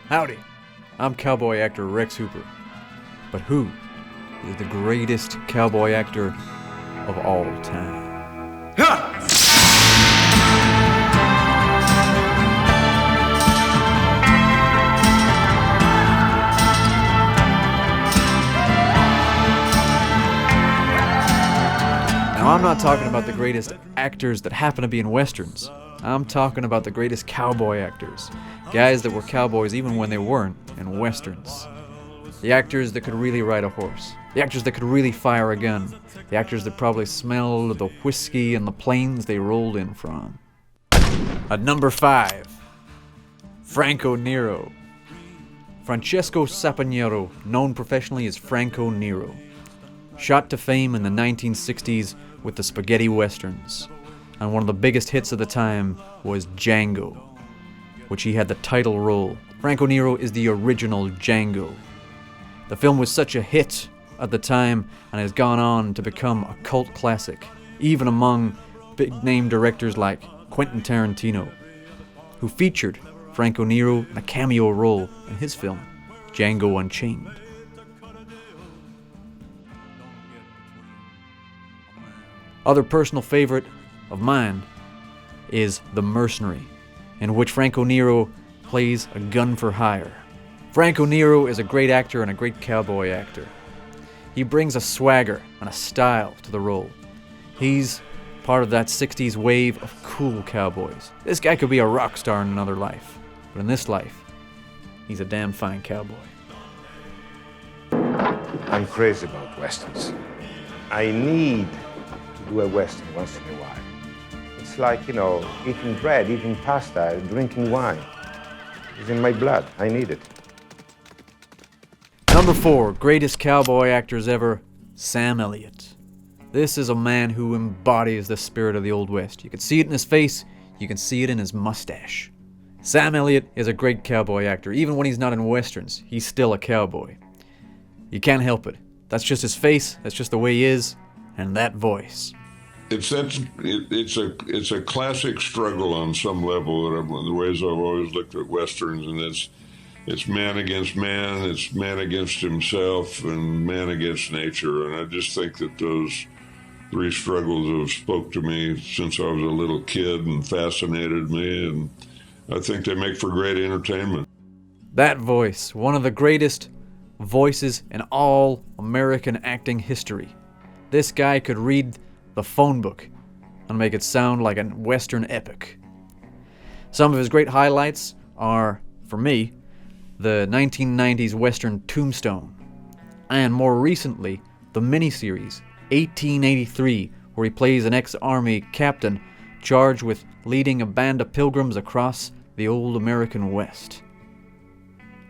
Howdy, I'm cowboy actor Rex Hooper. But who is the greatest cowboy actor of all time? Now, I'm not talking about the greatest actors that happen to be in westerns. I'm talking about the greatest cowboy actors. Guys that were cowboys even when they weren't in westerns. The actors that could really ride a horse. The actors that could really fire a gun. The actors that probably smelled the whiskey and the plains they rolled in from. At number 5, Franco Nero. Francesco Saponero, known professionally as Franco Nero. Shot to fame in the 1960s with the spaghetti westerns. And one of the biggest hits of the time was Django, which he had the title role. Franco Nero is the original Django. The film was such a hit at the time and has gone on to become a cult classic, even among big-name directors like Quentin Tarantino, who featured Franco Nero in a cameo role in his film, Django Unchained. Other personal favorite of mine is The Mercenary, in which Franco Nero plays a gun for hire. Franco Nero is a great actor and a great cowboy actor. He brings a swagger and a style to the role. He's part of that 60s wave of cool cowboys. This guy could be a rock star in another life, but in this life, he's a damn fine cowboy. I'm crazy about westerns. I need to do a western once in a while. It's like, eating bread, eating pasta, drinking wine. It's in my blood. I need it. Number 4, greatest cowboy actors ever, Sam Elliott. This is a man who embodies the spirit of the Old West. You can see it in his face, you can see it in his mustache. Sam Elliott is a great cowboy actor. Even when he's not in westerns, he's still a cowboy. You can't help it. That's just his face, that's just the way he is, and that voice. It's a classic struggle on some level. The ways I've always looked at westerns, and it's man against man, it's man against himself, and man against nature. And I just think that those three struggles have spoke to me since I was a little kid and fascinated me, and I think they make for great entertainment. That voice, one of the greatest voices in all American acting history. This guy could read the phone book and make it sound like a Western epic. Some of his great highlights are, for me, the 1990s Western Tombstone, and more recently, the miniseries 1883, where he plays an ex-army captain charged with leading a band of pilgrims across the old American West.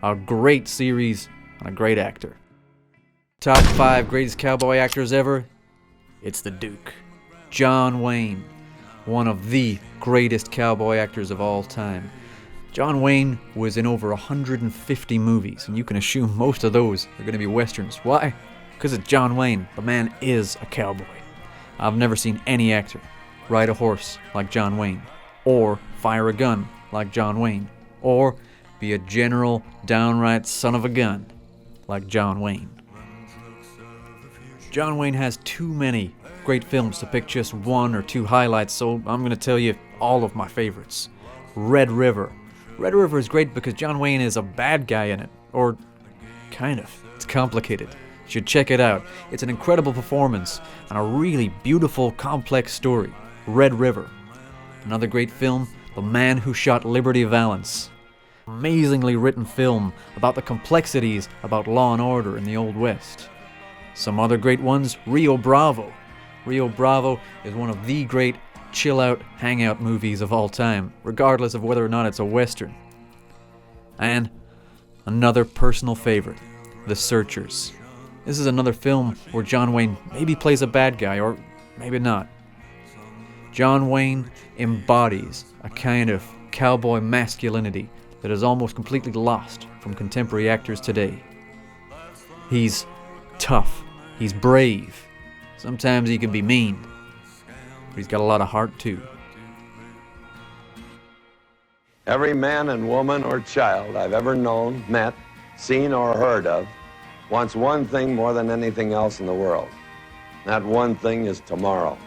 A great series and a great actor. Top 5 greatest cowboy actors ever? It's the Duke, John Wayne, one of the greatest cowboy actors of all time. John Wayne was in over 150 movies, and you can assume most of those are going to be westerns. Why? Because it's John Wayne. The man is a cowboy. I've never seen any actor ride a horse like John Wayne, or fire a gun like John Wayne, or be a general, downright son of a gun like John Wayne. John Wayne has too many great films to pick just one or two highlights, so I'm going to tell you all of my favorites. Red River. Red River is great because John Wayne is a bad guy in it, or kind of. It's complicated. You should check it out. It's an incredible performance and a really beautiful, complex story. Red River. Another great film, The Man Who Shot Liberty Valance. Amazingly written film about the complexities about law and order in the Old West. Some other great ones, Rio Bravo. Rio Bravo is one of the great chill-out, hangout movies of all time, regardless of whether or not it's a Western. And another personal favorite, The Searchers. This is another film where John Wayne maybe plays a bad guy, or maybe not. John Wayne embodies a kind of cowboy masculinity that is almost completely lost from contemporary actors today. He's tough. He's brave. Sometimes he can be mean, but he's got a lot of heart too. Every man and woman or child I've ever known, met, seen, or heard of wants one thing more than anything else in the world. That one thing is tomorrow.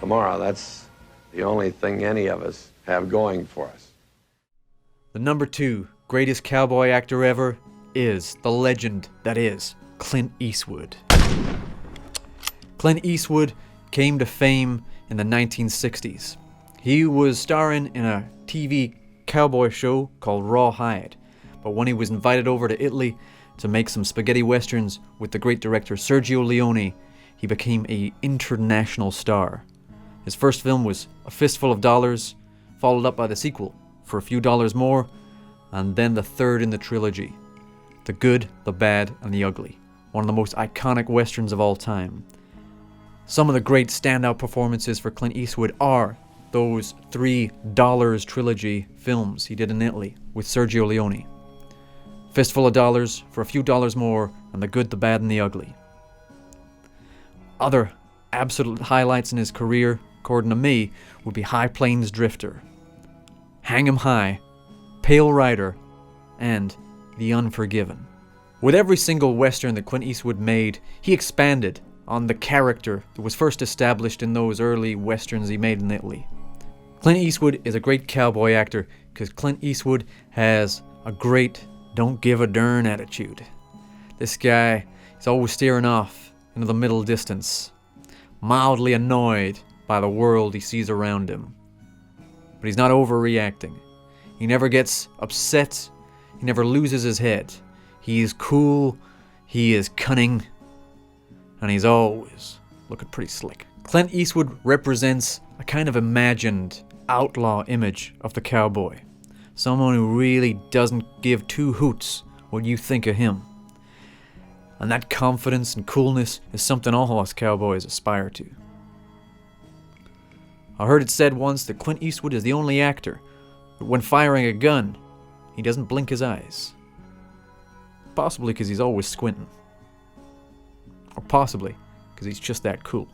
Tomorrow, that's the only thing any of us have going for us. The number 2 greatest cowboy actor ever is the legend that is Clint Eastwood. Clint Eastwood came to fame in the 1960s. He was starring in a TV cowboy show called Rawhide, but when he was invited over to Italy to make some spaghetti westerns with the great director Sergio Leone, he became an international star. His first film was A Fistful of Dollars, followed up by the sequel, For a Few Dollars More, and then the third in the trilogy, The Good, the Bad, and the Ugly, one of the most iconic westerns of all time. Some of the great standout performances for Clint Eastwood are those $3 trilogy films he did in Italy with Sergio Leone. Fistful of Dollars, For a Few Dollars More, and The Good, the Bad, and the Ugly. Other absolute highlights in his career, according to me, would be High Plains Drifter, Hang 'em High, Pale Rider, and The Unforgiven. With every single western that Clint Eastwood made, he expanded on the character that was first established in those early westerns he made in Italy. Clint Eastwood is a great cowboy actor because Clint Eastwood has a great don't give a darn attitude. This guy is always staring off into the middle distance, mildly annoyed by the world he sees around him. But he's not overreacting. He never gets upset. He never loses his head. He is cool. He is cunning. And he's always looking pretty slick. Clint Eastwood represents a kind of imagined outlaw image of the cowboy. Someone who really doesn't give two hoots what you think of him. And that confidence and coolness is something all us cowboys aspire to. I heard it said once that Clint Eastwood is the only actor that when firing a gun, he doesn't blink his eyes. Possibly because he's always squinting. Or possibly because he's just that cool.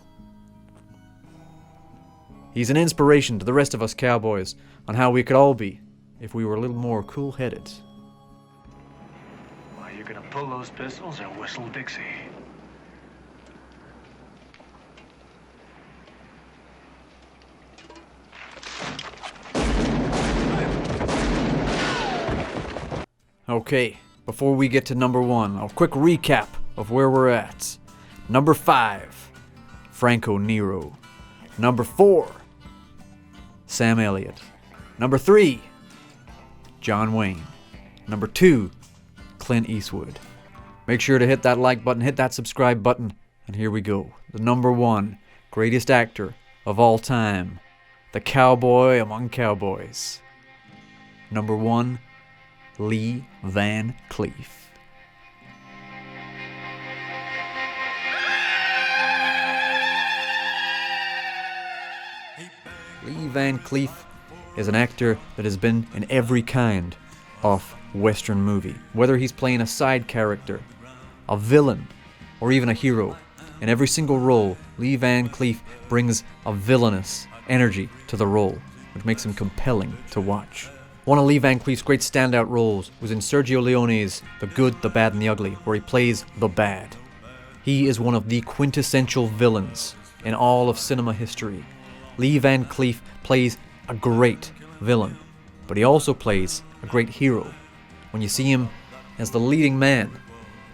He's an inspiration to the rest of us cowboys on how we could all be if we were a little more cool-headed. Are you gonna pull those pistols or whistle Dixie? Okay, before we get to number 1, a quick recap of where we're at. Number 5, Franco Nero. Number 4, Sam Elliott. Number 3, John Wayne. Number 2, Clint Eastwood. Make sure to hit that like button, hit that subscribe button, and here we go. The number 1 greatest actor of all time. The cowboy among cowboys. Number 1, Lee Van Cleef. Lee Van Cleef is an actor that has been in every kind of Western movie. Whether he's playing a side character, a villain, or even a hero. In every single role, Lee Van Cleef brings a villainous energy to the role, which makes him compelling to watch. One of Lee Van Cleef's great standout roles was in Sergio Leone's The Good, the Bad, and the Ugly, where he plays the bad. He is one of the quintessential villains in all of cinema history. Lee Van Cleef plays a great villain, but he also plays a great hero. When you see him as the leading man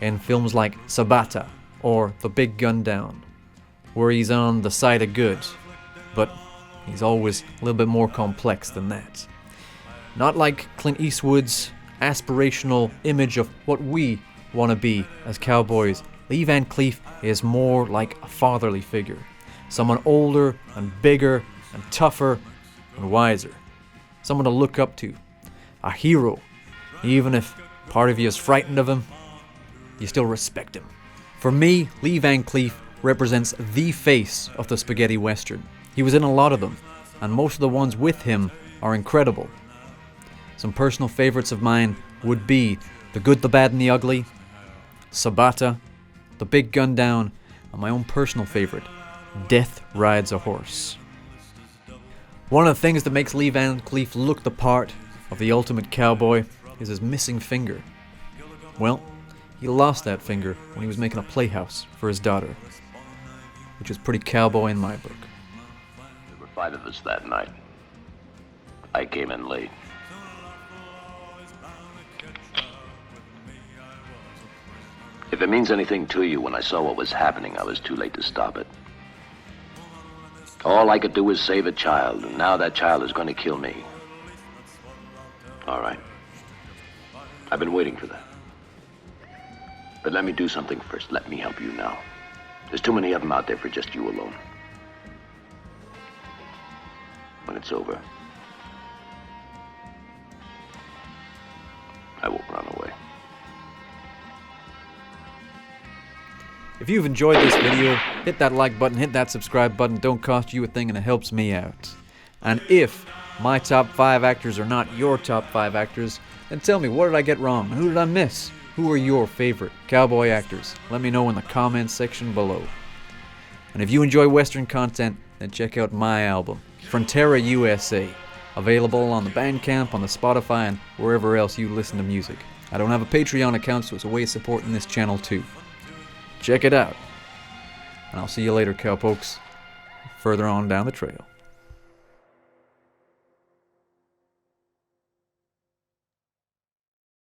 in films like Sabata or The Big Gun Down, where he's on the side of good, but he's always a little bit more complex than that. Not like Clint Eastwood's aspirational image of what we want to be as cowboys. Lee Van Cleef is more like a fatherly figure. Someone older and bigger and tougher and wiser. Someone to look up to. A hero. Even if part of you is frightened of him, you still respect him. For me, Lee Van Cleef represents the face of the spaghetti western. He was in a lot of them, and most of the ones with him are incredible. Some personal favorites of mine would be The Good, the Bad, and the Ugly, Sabata, The Big Gun Down, and my own personal favorite, Death Rides a Horse. One of the things that makes Lee Van Cleef look the part of the ultimate cowboy is his missing finger. Well, he lost that finger when he was making a playhouse for his daughter, which is pretty cowboy in my book. There were 5 of us that night. I came in late. If it means anything to you, when I saw what was happening, I was too late to stop it. All I could do was save a child, and now that child is going to kill me. All right. I've been waiting for that. But let me do something first. Let me help you now. There's too many of them out there for just you alone. When it's over, I won't run away. If you've enjoyed this video, hit that like button, hit that subscribe button. Don't cost you a thing and it helps me out. And if my top 5 actors are not your top 5 actors, then tell me, what did I get wrong? Who did I miss? Who are your favorite cowboy actors? Let me know in the comments section below. And if you enjoy Western content, then check out my album, Frontera USA. Available on the Bandcamp, on the Spotify, and wherever else you listen to music. I don't have a Patreon account, so it's a way of supporting this channel too. Check it out. And I'll see you later, cowpokes, further on down the trail.